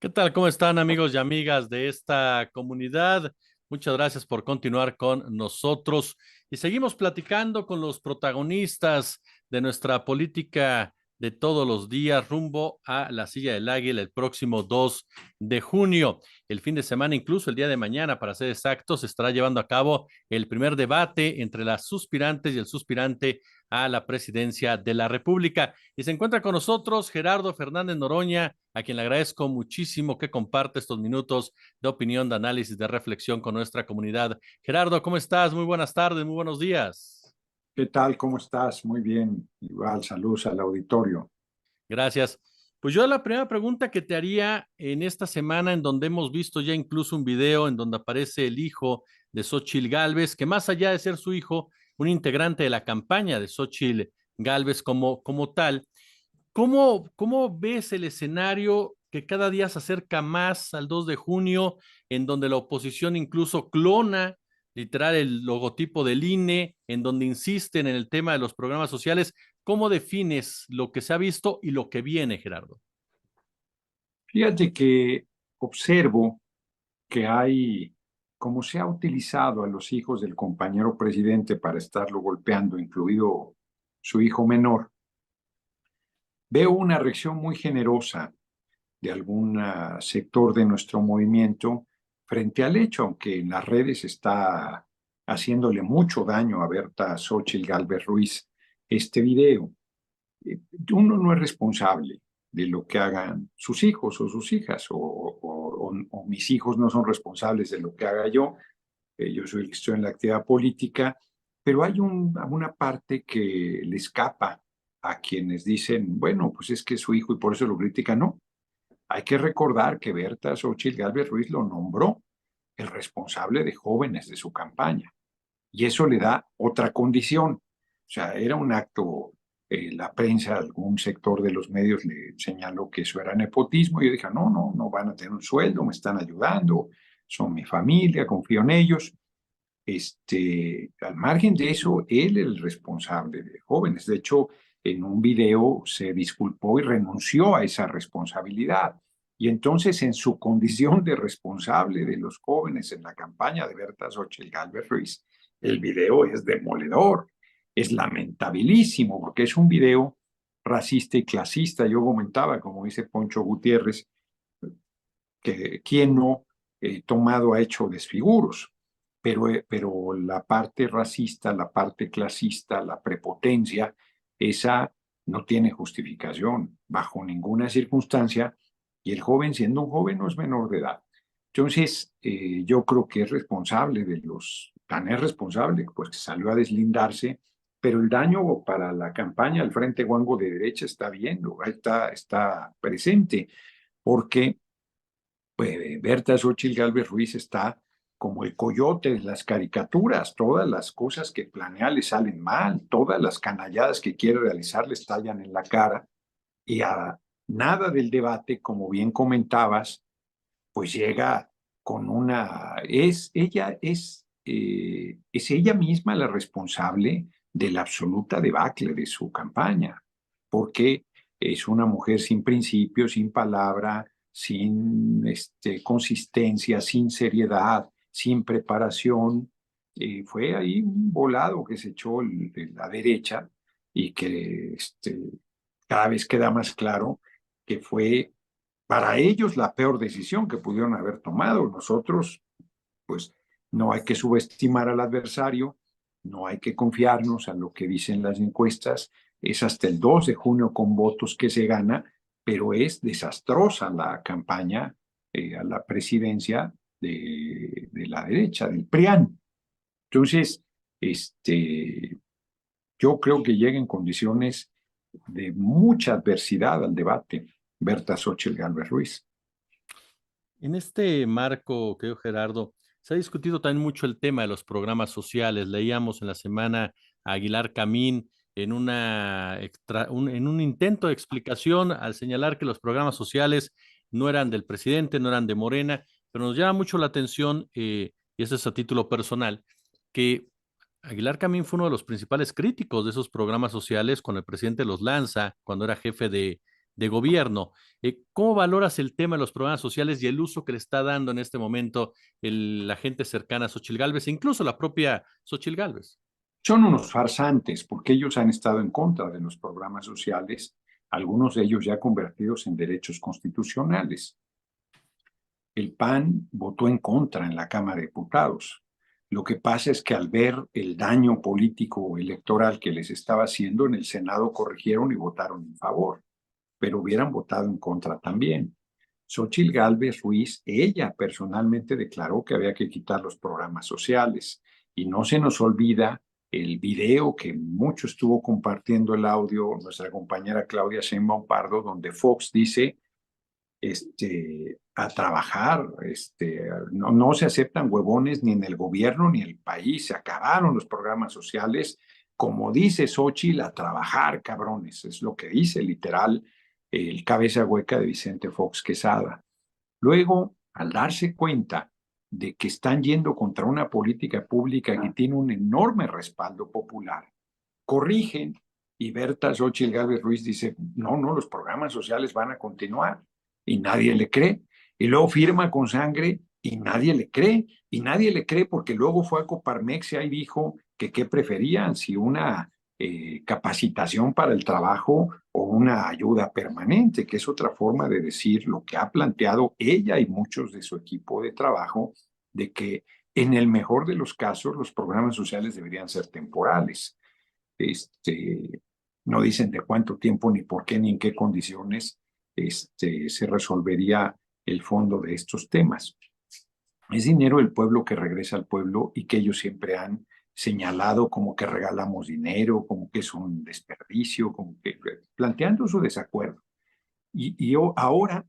¿Qué tal? ¿Cómo están amigos y amigas de esta comunidad? Muchas gracias por continuar con nosotros y seguimos platicando con los protagonistas de nuestra política de todos los días rumbo a la Silla del Águila el próximo 2 de junio. El fin de semana, incluso el día de mañana, para ser exactos, se estará llevando a cabo el primer debate entre las suspirantes y el suspirante a la presidencia de la República. Y se encuentra con nosotros Gerardo Fernández Noroña, a quien le agradezco muchísimo que comparte estos minutos de opinión, de análisis, de reflexión con nuestra comunidad. Gerardo, ¿cómo estás? Muy buenas tardes, muy buenos días. ¿Qué tal? ¿Cómo estás? Muy bien. Igual, saludos al auditorio. Gracias. Pues yo la primera pregunta que te haría en esta semana, en donde hemos visto ya incluso un video en donde aparece el hijo de Xóchitl Gálvez, que más allá de ser su hijo, un integrante de la campaña de Xóchitl Gálvez como tal, ¿cómo ves el escenario que cada día se acerca más al 2 de junio, en donde la oposición incluso clona literal el logotipo del INE, en donde insisten en el tema de los programas sociales? ¿Cómo defines lo que se ha visto y lo que viene, Gerardo? Fíjate que observo que hay, como se ha utilizado a los hijos del compañero presidente para estarlo golpeando, incluido su hijo menor, veo una reacción muy generosa de algún sector de nuestro movimiento frente al hecho, aunque en las redes está haciéndole mucho daño a Berta Xóchitl Gálvez Ruiz este video. Uno no es responsable de lo que hagan sus hijos o sus hijas, o mis hijos no son responsables de lo que haga yo. Yo soy el que estoy en la actividad política, pero hay una parte que le escapa a quienes dicen, bueno, pues es que es su hijo y por eso lo critican. No, hay que recordar que Berta Xóchitl Gálvez Ruiz lo nombró el responsable de jóvenes de su campaña, y eso le da otra condición. O sea, era un acto, la prensa, algún sector de los medios le señaló que eso era nepotismo, y yo dije, no, no, no van a tener un sueldo, me están ayudando, son mi familia, confío en ellos. Al margen de eso, él es el responsable de jóvenes. De hecho, en un video se disculpó y renunció a esa responsabilidad. Y entonces, en su condición de responsable de los jóvenes en la campaña de Berta Xóchitl Gálvez Ruiz, el video es demoledor, es lamentabilísimo, porque es un video racista y clasista. Yo comentaba, como dice Poncho Gutiérrez, que quien no tomado ha hecho desfiguros, pero la parte racista, la parte clasista, la prepotencia, esa no tiene justificación bajo ninguna circunstancia, y el joven, siendo un joven, no es menor de edad. Entonces, yo creo que es responsable tan es responsable, pues que salió a deslindarse, pero el daño para la campaña al Frente Guango de derecha está viendo, está presente, porque Berta Xochitl Gálvez Ruiz está como el coyote de las caricaturas. Todas las cosas que planea le salen mal, todas las canalladas que quiere realizar le estallan en la cara, y a nada del debate, como bien comentabas, pues llega con es ella misma la responsable de la absoluta debacle de su campaña, porque es una mujer sin principio, sin palabra, sin consistencia, sin seriedad, sin preparación. Fue ahí un volado que se echó la derecha, y que cada vez queda más claro que fue para ellos la peor decisión que pudieron haber tomado. Nosotros, pues, no hay que subestimar al adversario, no hay que confiarnos a lo que dicen las encuestas. Es hasta el 2 de junio con votos que se gana, pero es desastrosa la campaña a la presidencia de la derecha, del PRIAN. Entonces, yo creo que llega en condiciones de mucha adversidad al debate Berta Xóchitl Gálvez Ruiz. En este marco, querido Gerardo, se ha discutido también mucho el tema de los programas sociales. Leíamos en la semana a Aguilar Camín en un intento de explicación al señalar que los programas sociales no eran del presidente, no eran de Morena, pero nos llama mucho la atención, y eso es a título personal, que Aguilar Camín fue uno de los principales críticos de esos programas sociales cuando el presidente los lanza, cuando era jefe de gobierno. ¿Cómo valoras el tema de los programas sociales y el uso que le está dando en este momento la gente cercana a Xóchitl Gálvez, e incluso la propia Xóchitl Gálvez? Son unos farsantes porque ellos han estado en contra de los programas sociales, algunos de ellos ya convertidos en derechos constitucionales. El PAN votó en contra en la Cámara de Diputados. Lo que pasa es que al ver el daño político electoral que les estaba haciendo, en el Senado corrigieron y votaron en favor, pero hubieran votado en contra también. Xóchitl Gálvez Ruiz, ella personalmente declaró que había que quitar los programas sociales. Y no se nos olvida el video que mucho estuvo compartiendo el audio nuestra compañera Claudia Sheinbaum Pardo, donde Fox dice a trabajar, no se aceptan huevones ni en el gobierno ni en el país, se acabaron los programas sociales, como dice Xóchitl, a trabajar, cabrones, es lo que dice literal el cabeza hueca de Vicente Fox Quesada. Luego, al darse cuenta de que están yendo contra una política pública que tiene un enorme respaldo popular, corrigen y Berta Xóchitl Gálvez Ruiz dice, no, los programas sociales van a continuar y nadie le cree. Y luego firma con sangre y nadie le cree. Y nadie le cree porque luego fue a Coparmex y ahí dijo que qué preferían, si una capacitación para el trabajo o una ayuda permanente, que es otra forma de decir lo que ha planteado ella y muchos de su equipo de trabajo, de que en el mejor de los casos los programas sociales deberían ser temporales. No dicen de cuánto tiempo, ni por qué, ni en qué condiciones se resolvería el fondo de estos temas. Es dinero del pueblo que regresa al pueblo y que ellos siempre han señalado como que regalamos dinero, como que es un desperdicio, como que planteando su desacuerdo. Y ahora,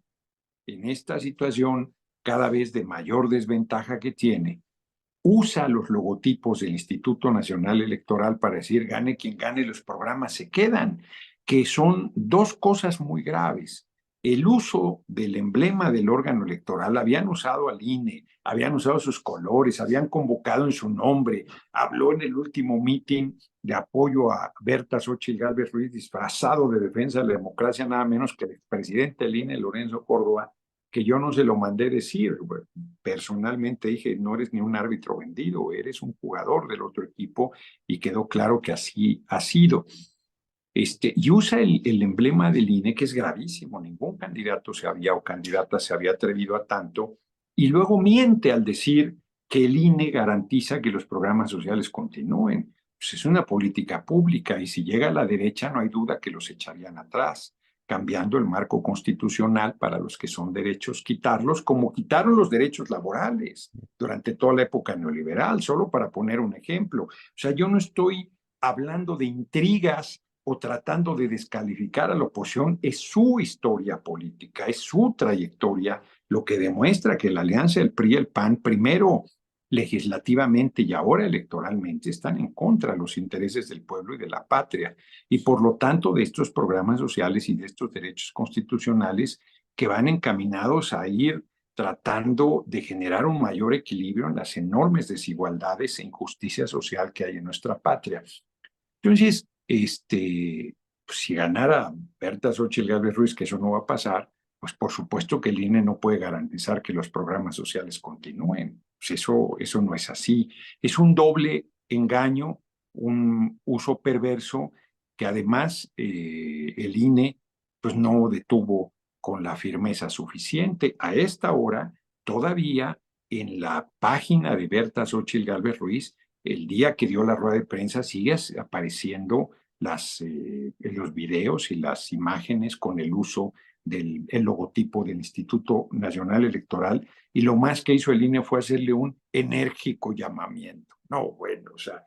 en esta situación cada vez de mayor desventaja que tiene, usa los logotipos del Instituto Nacional Electoral para decir gane quien gane, los programas se quedan, que son dos cosas muy graves. El uso del emblema del órgano electoral, habían usado al INE, habían usado sus colores, habían convocado en su nombre, habló en el último meeting de apoyo a Berta Xóchitl Gálvez Ruiz, disfrazado de defensa de la democracia, nada menos que el presidente del INE, Lorenzo Córdoba, que yo no se lo mandé decir. Personalmente dije, no eres ni un árbitro vendido, eres un jugador del otro equipo, y quedó claro que así ha sido. Y usa el emblema del INE, que es gravísimo, ningún candidato se había o candidata se había atrevido a tanto, y luego miente al decir que el INE garantiza que los programas sociales continúen. Pues es una política pública y si llega a la derecha no hay duda que los echarían atrás, cambiando el marco constitucional para los que son derechos, quitarlos como quitaron los derechos laborales durante toda la época neoliberal, solo para poner un ejemplo. O sea, yo no estoy hablando de intrigas o tratando de descalificar a la oposición, es su historia política, es su trayectoria, lo que demuestra que la alianza del PRI y el PAN, primero legislativamente y ahora electoralmente, están en contra de los intereses del pueblo y de la patria, y por lo tanto de estos programas sociales y de estos derechos constitucionales que van encaminados a ir tratando de generar un mayor equilibrio en las enormes desigualdades e injusticia social que hay en nuestra patria. Entonces, pues, si ganara Berta Xóchitl Gálvez Ruiz, que eso no va a pasar, pues por supuesto que el INE no puede garantizar que los programas sociales continúen. Pues eso no es así. Es un doble engaño, un uso perverso que además el INE pues no detuvo con la firmeza suficiente. A esta hora, todavía en la página de Berta Xóchitl Gálvez Ruiz, el día que dio la rueda de prensa, sigue apareciendo los videos y las imágenes con el uso del logotipo del Instituto Nacional Electoral, y lo más que hizo el INE fue hacerle un enérgico llamamiento. No, bueno, o sea,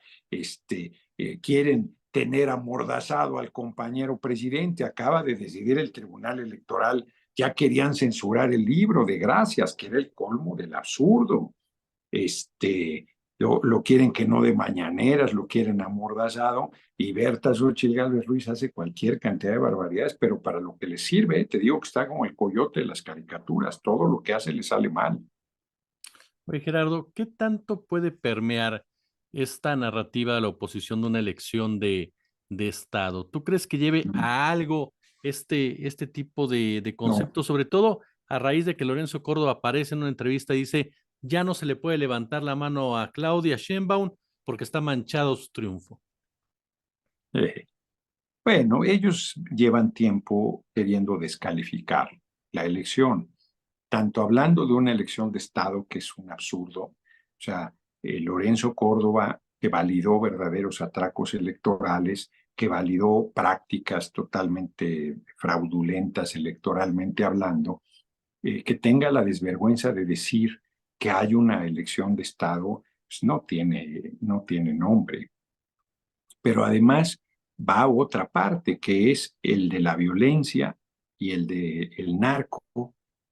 quieren tener amordazado al compañero presidente, acaba de decidir el Tribunal Electoral, ya querían censurar el libro de gracias, que era el colmo del absurdo. Lo quieren que no de mañaneras, lo quieren amordazado, y Berta Xóchitl Gálvez Ruiz hace cualquier cantidad de barbaridades, pero para lo que le sirve, te digo que está como el coyote de las caricaturas, todo lo que hace le sale mal. Oye, Gerardo, ¿qué tanto puede permear esta narrativa de la oposición de una elección de Estado? ¿Tú crees que lleve a algo este tipo de No, conceptos, sobre todo a raíz de que Lorenzo Córdoba aparece en una entrevista y dice, ya no se le puede levantar la mano a Claudia Sheinbaum porque está manchado su triunfo. eh, bueno, ellos llevan tiempo queriendo descalificar la elección, tanto hablando de una elección de Estado, que es un absurdo, o sea, Lorenzo Córdoba, que validó verdaderos atracos electorales, que validó prácticas totalmente fraudulentas electoralmente hablando, que tenga la desvergüenza de decir que hay una elección de Estado, pues no tiene nombre. Pero además va a otra parte, que es el de la violencia y el de el narco.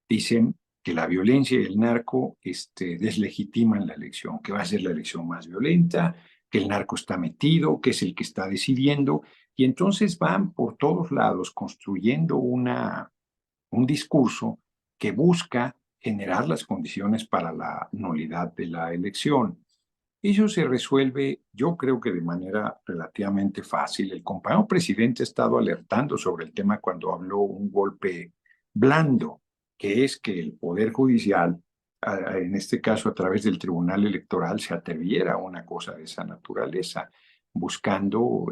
Dicen que la violencia y el narco deslegitiman la elección, que va a ser la elección más violenta, que el narco está metido, que es el que está decidiendo, y entonces van por todos lados construyendo un discurso que busca generar las condiciones para la nulidad de la elección. Eso se resuelve, yo creo que de manera relativamente fácil. El compañero presidente ha estado alertando sobre el tema cuando habló un golpe blando, que es que el Poder Judicial, en este caso a través del Tribunal Electoral, se atreviera a una cosa de esa naturaleza, buscando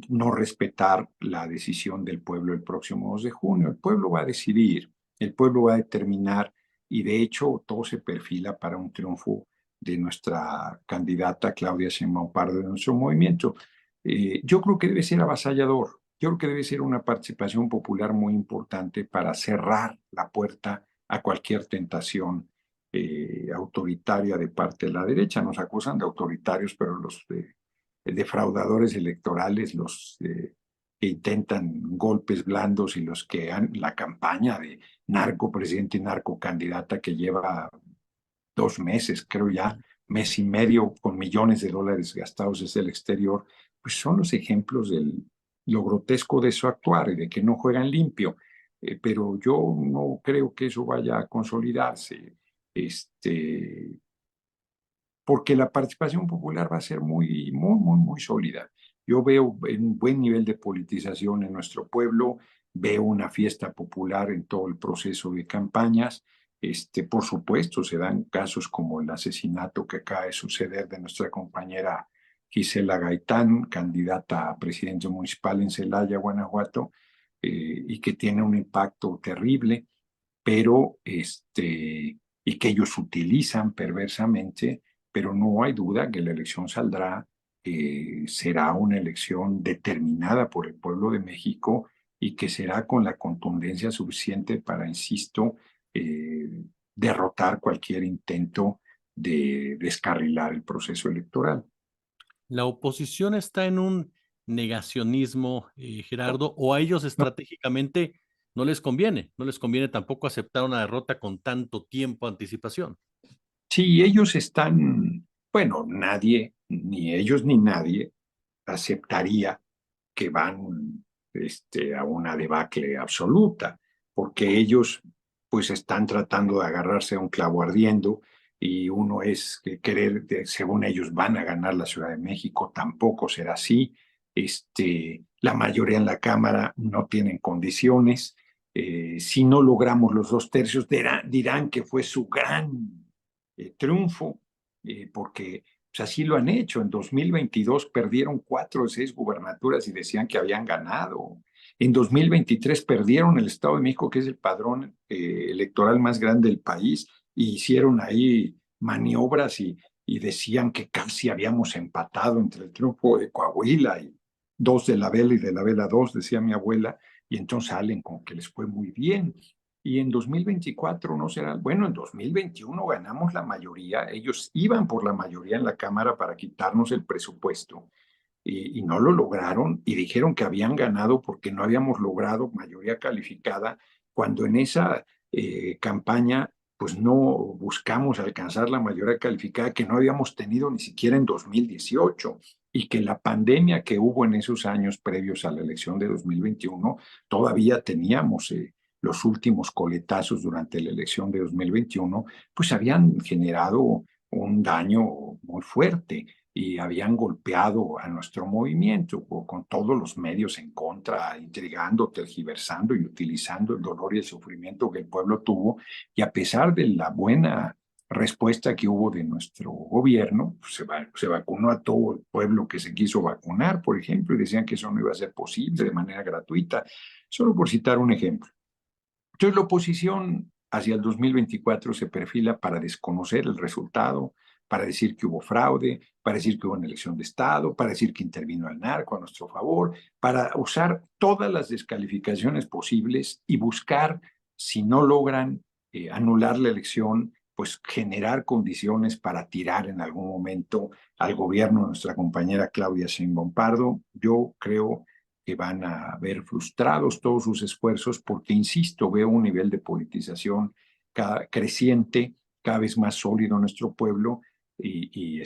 no respetar la decisión del pueblo el próximo 2 de junio. El pueblo va a decidir, el pueblo va a determinar y de hecho todo se perfila para un triunfo de nuestra candidata Claudia Sheinbaum Pardo de nuestro movimiento. Yo creo que debe ser avasallador, yo creo que debe ser una participación popular muy importante para cerrar la puerta a cualquier tentación autoritaria de parte de la derecha. Nos acusan de autoritarios, pero los defraudadores electorales, los que intentan golpes blandos y los que han la campaña de narco presidente y narco candidata que lleva 2 meses, creo ya, mes y medio, con millones de dólares gastados desde el exterior, pues son los ejemplos de lo grotesco de su actuar y de que no juegan limpio. Pero yo no creo que eso vaya a consolidarse. Este, porque la participación popular va a ser muy, muy, muy, muy sólida. Yo veo un buen nivel de politización en nuestro pueblo, veo una fiesta popular en todo el proceso de campañas. Por supuesto, se dan casos como el asesinato que acaba de suceder de nuestra compañera Gisela Gaitán, candidata a presidente municipal en Celaya, Guanajuato, y que tiene un impacto terrible, pero y que ellos utilizan perversamente, pero no hay duda que la elección saldrá, será una elección determinada por el pueblo de México y que será con la contundencia suficiente para, insisto, derrotar cualquier intento de descarrilar el proceso electoral. La oposición está en un negacionismo, Gerardo, o a ellos No, estratégicamente no les conviene tampoco aceptar una derrota con tanto tiempo de anticipación. si ellos están, bueno, nadie, ni ellos ni nadie, aceptaría que van a una debacle absoluta, porque ellos pues están tratando de agarrarse a un clavo ardiendo y uno es que querer, según ellos van a ganar la Ciudad de México, tampoco será así. La mayoría en la Cámara no tienen condiciones. Si no logramos los 2/3, dirán que fue su gran triunfo, porque pues así lo han hecho. En 2022 perdieron 4 de 6 gubernaturas y decían que habían ganado. En 2023 perdieron el Estado de México, que es el padrón electoral más grande del país, y hicieron ahí maniobras y decían que casi habíamos empatado entre el triunfo de Coahuila y 2 de la Vela y de la Vela 2, decía mi abuela, y entonces salen con que les fue muy bien. Y en 2024 no será, bueno, en 2021 ganamos la mayoría, ellos iban por la mayoría en la Cámara para quitarnos el presupuesto y no lo lograron y dijeron que habían ganado porque no habíamos logrado mayoría calificada, cuando en esa campaña pues no buscamos alcanzar la mayoría calificada que no habíamos tenido ni siquiera en 2018 y que la pandemia que hubo en esos años previos a la elección de 2021 todavía teníamos los últimos coletazos durante la elección de 2021, pues habían generado un daño muy fuerte. y habían golpeado a nuestro movimiento con todos los medios en contra, intrigando, tergiversando y utilizando el dolor y el sufrimiento que el pueblo tuvo. Y a pesar de la buena respuesta que hubo de nuestro gobierno, pues se vacunó a todo el pueblo que se quiso vacunar, por ejemplo, y decían que eso no iba a ser posible de manera gratuita, solo por citar un ejemplo. Entonces, la oposición hacia el 2024 se perfila para desconocer el resultado, para decir que hubo fraude, para decir que hubo una elección de Estado, para decir que intervino el narco a nuestro favor, para usar todas las descalificaciones posibles y buscar, si no logran anular la elección, pues generar condiciones para tirar en algún momento al gobierno de nuestra compañera Claudia Sheinbaum Pardo. Yo creo que van a ver frustrados todos sus esfuerzos porque, insisto, veo un nivel de politización creciente, cada vez más sólido en nuestro pueblo y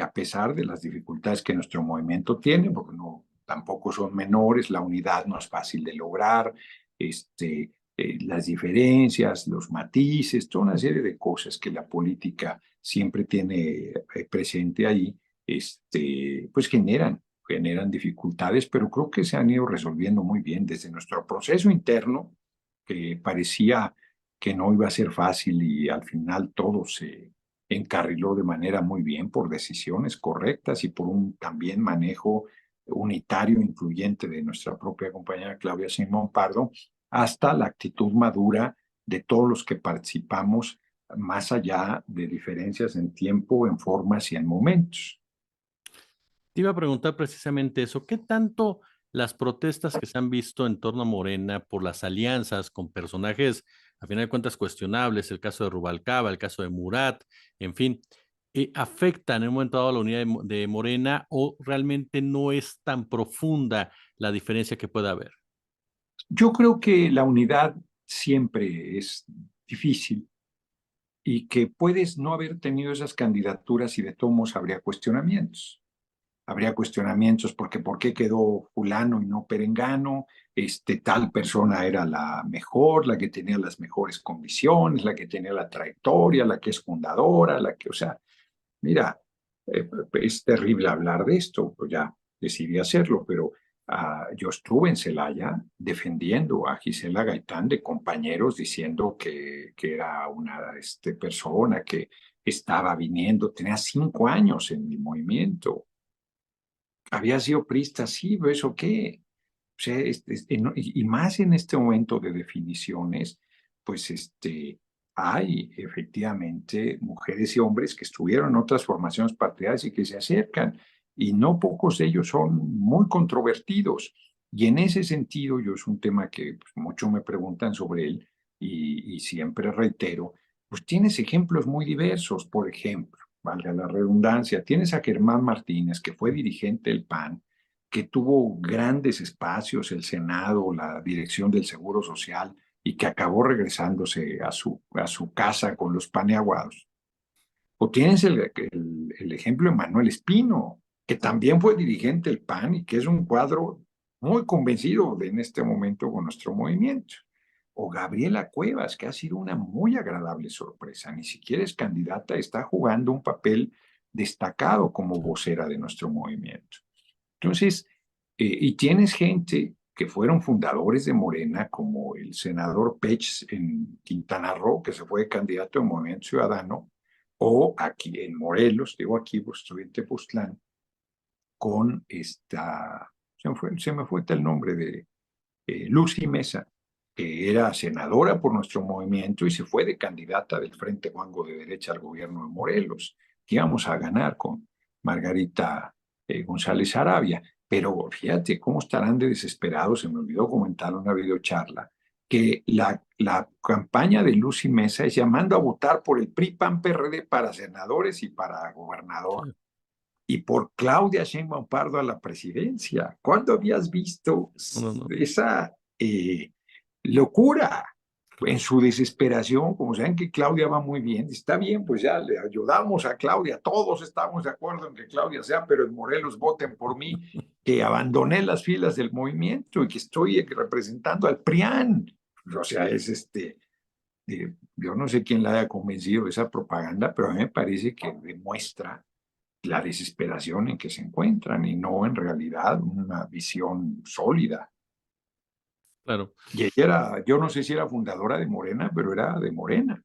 a pesar de las dificultades que nuestro movimiento tiene, porque no, tampoco son menores, la unidad no es fácil de lograr, las diferencias, los matices, toda una serie de cosas que la política siempre tiene presente ahí, pues generan dificultades, pero creo que se han ido resolviendo muy bien desde nuestro proceso interno, que parecía que no iba a ser fácil y al final todo se encarriló de manera muy bien por decisiones correctas y por un también manejo unitario, incluyente de nuestra propia compañera Claudia Sheinbaum Pardo, hasta la actitud madura de todos los que participamos, más allá de diferencias en tiempo, en formas y en momentos. Te iba a preguntar precisamente eso, ¿qué tanto las protestas que se han visto en torno a Morena por las alianzas con personajes, a final de cuentas, cuestionables, el caso de Rubalcaba, el caso de Murat, en fin, afectan en un momento dado a la unidad de Morena o realmente no es tan profunda la diferencia que pueda haber? Yo creo que la unidad siempre es difícil y que puedes no haber tenido esas candidaturas y de todos modos habría cuestionamientos. Habría cuestionamientos porque por qué quedó fulano y no perengano, tal persona era la mejor, la que tenía las mejores condiciones, la que tenía la trayectoria, la que es fundadora, la que, o sea, mira, es terrible hablar de esto, pues ya decidí hacerlo, pero yo estuve en Celaya defendiendo a Gisela Gaitán de compañeros diciendo que era una persona que estaba viniendo, tenía 5 años en el movimiento, había sido priista, sí, pero ¿eso qué? O sea, y más en este momento de definiciones, pues hay efectivamente mujeres y hombres que estuvieron en otras formaciones partidarias y que se acercan, y no pocos de ellos son muy controvertidos. Y en ese sentido, yo es un tema que pues, mucho me preguntan sobre él y siempre reitero, pues tienes ejemplos muy diversos, por ejemplo, valga la redundancia, tienes a Germán Martínez, que fue dirigente del PAN, que tuvo grandes espacios, el Senado, la dirección del Seguro Social, y que acabó regresándose a su casa con los paneaguados. O tienes el ejemplo de Manuel Espino, que también fue dirigente del PAN y que es un cuadro muy convencido en este momento con nuestro movimiento. O Gabriela Cuevas, que ha sido una muy agradable sorpresa, ni siquiera es candidata, está jugando un papel destacado como vocera de nuestro movimiento. Entonces, y tienes gente que fueron fundadores de Morena, como el senador Pech en Quintana Roo, que se fue candidato de Movimiento Ciudadano, o aquí en Morelos, digo aquí, pues estoy en Tepoztlán, con se me fue el nombre de Lucy Mesa, que era senadora por nuestro movimiento y se fue de candidata del Frente Guango de Derecha al gobierno de Morelos, que íbamos a ganar con Margarita González Arabia. Pero fíjate cómo estarán de desesperados, se me olvidó comentar en una videocharla, que la campaña de Lucy Mesa es llamando a votar por el PRI, PAN, PRD para senadores y para gobernador y por Claudia Sheinbaum Pardo a la presidencia. ¿Cuándo habías visto No, no. esa locura? En su desesperación, como saben que Claudia va muy bien, está bien, pues ya le ayudamos a Claudia, todos estamos de acuerdo en que Claudia sea, pero en Morelos voten por mí, que abandoné las filas del movimiento y que estoy representando al PRIAN. O sea, yo no sé quién la haya convencido de esa propaganda, pero a mí me parece que demuestra la desesperación en que se encuentran y no en realidad una visión sólida. Claro. Y ella era, yo no sé si era fundadora de Morena, pero era de Morena.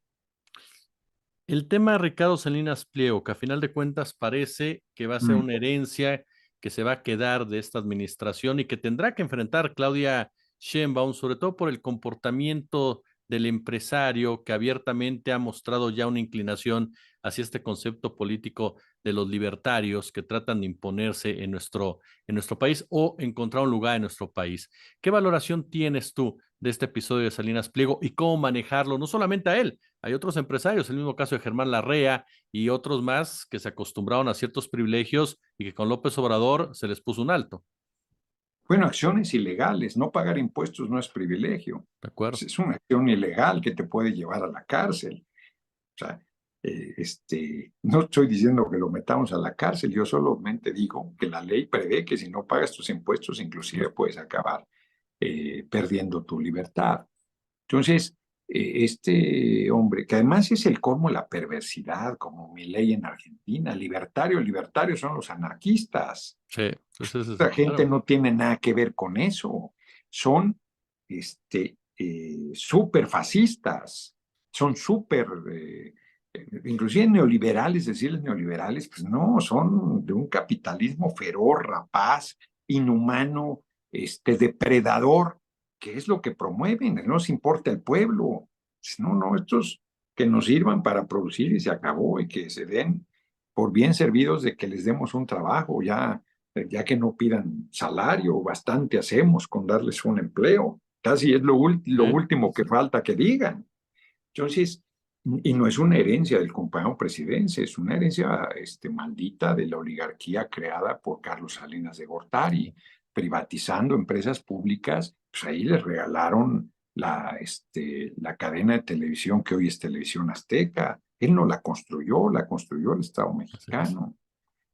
El tema de Ricardo Salinas Pliego, que a final de cuentas parece que va a ser Mm. una herencia que se va a quedar de esta administración y que tendrá que enfrentar Claudia Sheinbaum, sobre todo por el comportamiento del empresario que abiertamente ha mostrado ya una inclinación hacia este concepto político de los libertarios que tratan de imponerse en nuestro país o encontrar un lugar en nuestro país. ¿Qué valoración tienes tú de este episodio de Salinas Pliego y cómo manejarlo, no solamente a él? Hay otros empresarios, el mismo caso de Germán Larrea y otros más que se acostumbraron a ciertos privilegios y que con López Obrador se les puso un alto. Bueno, acciones ilegales, no pagar impuestos no es privilegio. ¿De acuerdo? Es una acción ilegal que te puede llevar a la cárcel. O sea, no estoy diciendo que lo metamos a la cárcel, yo solamente digo que la ley prevé que si no pagas tus impuestos, inclusive puedes acabar perdiendo tu libertad. Entonces, este hombre, que además es el colmo de la perversidad, como mi ley en Argentina, libertarios son los anarquistas. Sí, entonces, La gente claro. no tiene nada que ver con eso. Son súper fascistas, son súper, inclusive neoliberales, decirles neoliberales, pues no, son de un capitalismo feroz, rapaz, inhumano, depredador, que es lo que promueven, no les importa el pueblo. Pues no, no, estos que nos sirvan para producir y se acabó y que se den por bien servidos de que les demos un trabajo, ya que no pidan salario, bastante hacemos con darles un empleo. Casi es lo Sí, último que falta que digan. Entonces, y no es una herencia del compañero presidente, es una herencia maldita de la oligarquía creada por Carlos Salinas de Gortari, privatizando empresas públicas, pues ahí les regalaron la cadena de televisión que hoy es Televisión Azteca. Él no la construyó el Estado así es. mexicano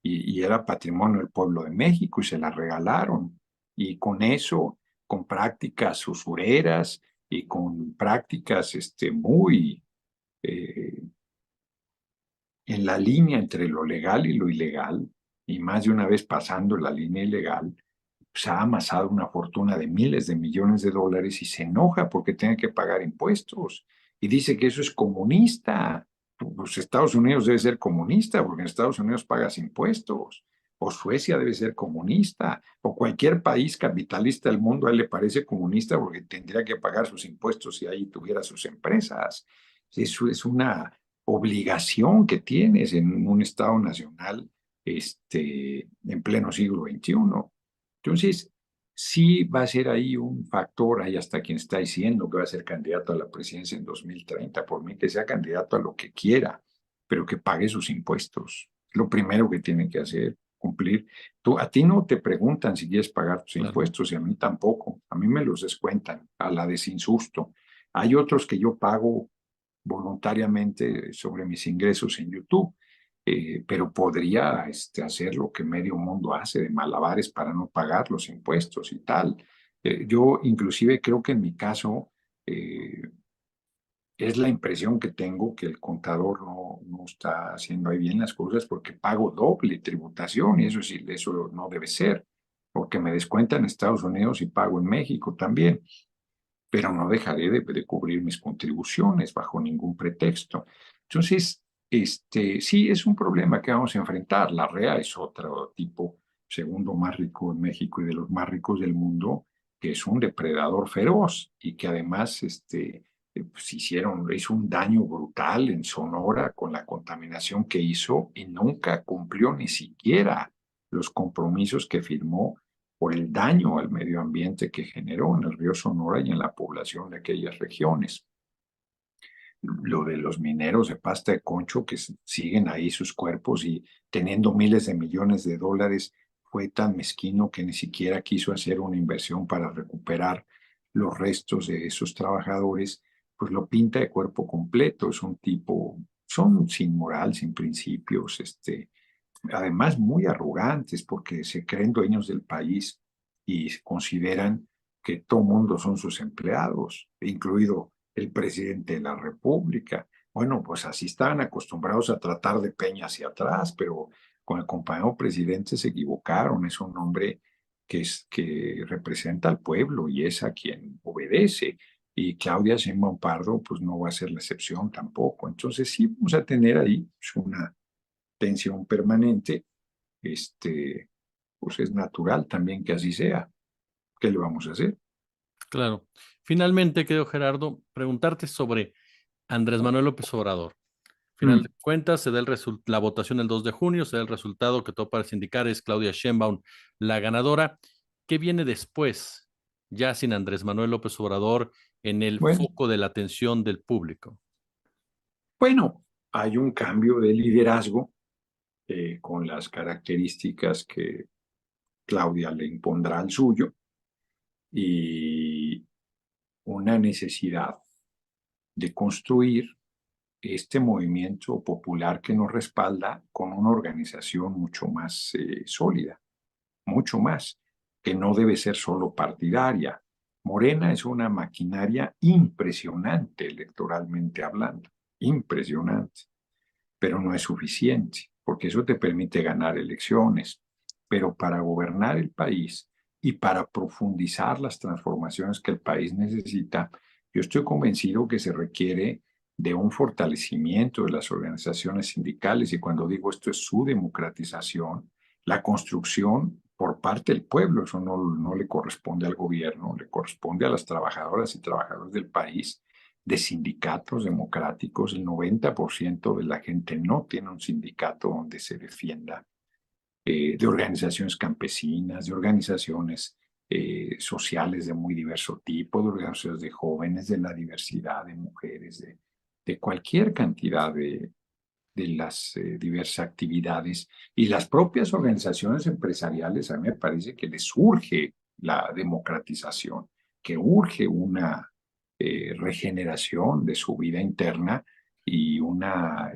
y era patrimonio del pueblo de México y se la regalaron. Y con eso, con prácticas usureras y con prácticas muy eh, en la línea entre lo legal y lo ilegal, y más de una vez pasando la línea ilegal, se ha amasado una fortuna de miles de millones de dólares y se enoja porque tiene que pagar impuestos. Y dice que eso es comunista. Pues Estados Unidos debe ser comunista porque en Estados Unidos pagas impuestos. O Suecia debe ser comunista. O cualquier país capitalista del mundo a él le parece comunista porque tendría que pagar sus impuestos si ahí tuviera sus empresas. Eso es una obligación que tienes en un Estado nacional en pleno siglo XXI. Entonces, sí va a ser ahí un factor, hay hasta quien está diciendo que va a ser candidato a la presidencia en 2030, por mí que sea candidato a lo que quiera, pero que pague sus impuestos. Lo primero que tiene que hacer, cumplir. A ti no te preguntan si quieres pagar tus Claro. impuestos y a mí tampoco. A mí me los descuentan a la desinsusto. Hay otros que yo pago voluntariamente sobre mis ingresos en YouTube, pero podría hacer lo que medio mundo hace de malabares para no pagar los impuestos y tal. Yo inclusive creo que en mi caso es la impresión que tengo que el contador no está haciendo ahí bien las cosas porque pago doble tributación y eso sí, eso no debe ser, porque me descuentan en Estados Unidos y pago en México también, pero no dejaré de cubrir mis contribuciones bajo ningún pretexto. Entonces, sí, es un problema que vamos a enfrentar. La REA es otro tipo, segundo más rico en México y de los más ricos del mundo, que es un depredador feroz y que además pues hizo un daño brutal en Sonora con la contaminación que hizo y nunca cumplió ni siquiera los compromisos que firmó por el daño al medio ambiente que generó en el río Sonora y en la población de aquellas regiones. Lo de los mineros de pasta de concho que siguen ahí sus cuerpos y teniendo miles de millones de dólares fue tan mezquino que ni siquiera quiso hacer una inversión para recuperar los restos de esos trabajadores, pues lo pinta de cuerpo completo. Es un tipo, son sin moral, sin principios, además muy arrogantes porque se creen dueños del país y consideran que todo mundo son sus empleados, incluido el presidente de la República. Bueno, pues así estaban acostumbrados a tratar de Peña hacia atrás, pero Con el compañero presidente se equivocaron, es un hombre que representa al pueblo y es a quien obedece. Y Claudia Sheinbaum Pardo, pues no va a ser la excepción tampoco. Entonces sí vamos a tener ahí pues, una tensión permanente. Pues es natural también que así sea. ¿Qué le vamos a hacer? Claro. Finalmente, querido Gerardo, preguntarte sobre Andrés Manuel López Obrador. Final de Mm. cuentas, se da la votación el 2 de junio, se da el resultado que todo parece indicar es Claudia Sheinbaum la ganadora. ¿Qué viene después, ya sin Andrés Manuel López Obrador en el Bueno, foco de la atención del público? bueno, hay un cambio de liderazgo con las características que Claudia le impondrá al suyo y una necesidad de construir este movimiento popular que nos respalda con una organización mucho más sólida, mucho más, que no debe ser solo partidaria. Morena es una maquinaria impresionante electoralmente hablando, impresionante, pero no es suficiente, porque eso te permite ganar elecciones, pero para gobernar el país y para profundizar las transformaciones que el país necesita, yo estoy convencido que se requiere de un fortalecimiento de las organizaciones sindicales y cuando digo esto es su democratización, la construcción por parte del pueblo, eso no le corresponde al gobierno, le corresponde a las trabajadoras y trabajadores del país de sindicatos democráticos. El 90% de la gente no tiene un sindicato donde se defienda, de organizaciones campesinas, de organizaciones sociales de muy diverso tipo, de organizaciones de jóvenes, de la diversidad de mujeres, de cualquier cantidad de las diversas actividades y las propias organizaciones empresariales. A mí me parece que les urge la democratización, que urge una regeneración de su vida interna y una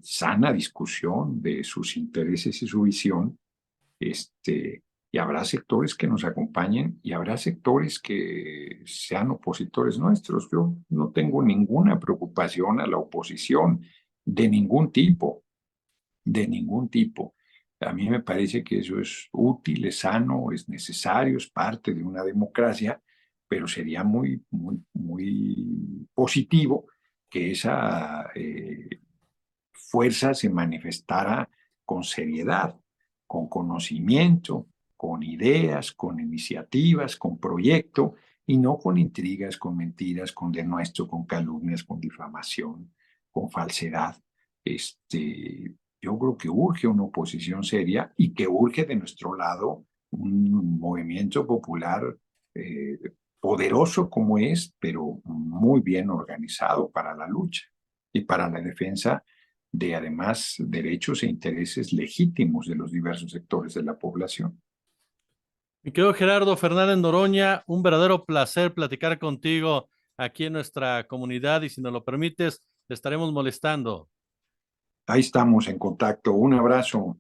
sana discusión de sus intereses y su visión. Y habrá sectores que nos acompañen y habrá sectores que sean opositores nuestros. Yo no tengo ninguna preocupación a la oposición de ningún tipo, de ningún tipo. A mí me parece que eso es útil, es sano, es necesario, es parte de una democracia, pero sería muy, muy, muy positivo que esa fuerza se manifestara con seriedad, con conocimiento, con ideas, con iniciativas, con proyecto, y no con intrigas, con mentiras, con denuesto, con calumnias, con difamación, con falsedad. Yo creo que urge una oposición seria y que urge de nuestro lado un movimiento popular eh, poderoso como es, pero muy bien organizado para la lucha y para la defensa de además derechos e intereses legítimos de los diversos sectores de la población. Mi querido Gerardo Fernández Noroña, un verdadero placer platicar contigo aquí en nuestra comunidad y si nos lo permites, te estaremos molestando. Ahí estamos en contacto. Un abrazo.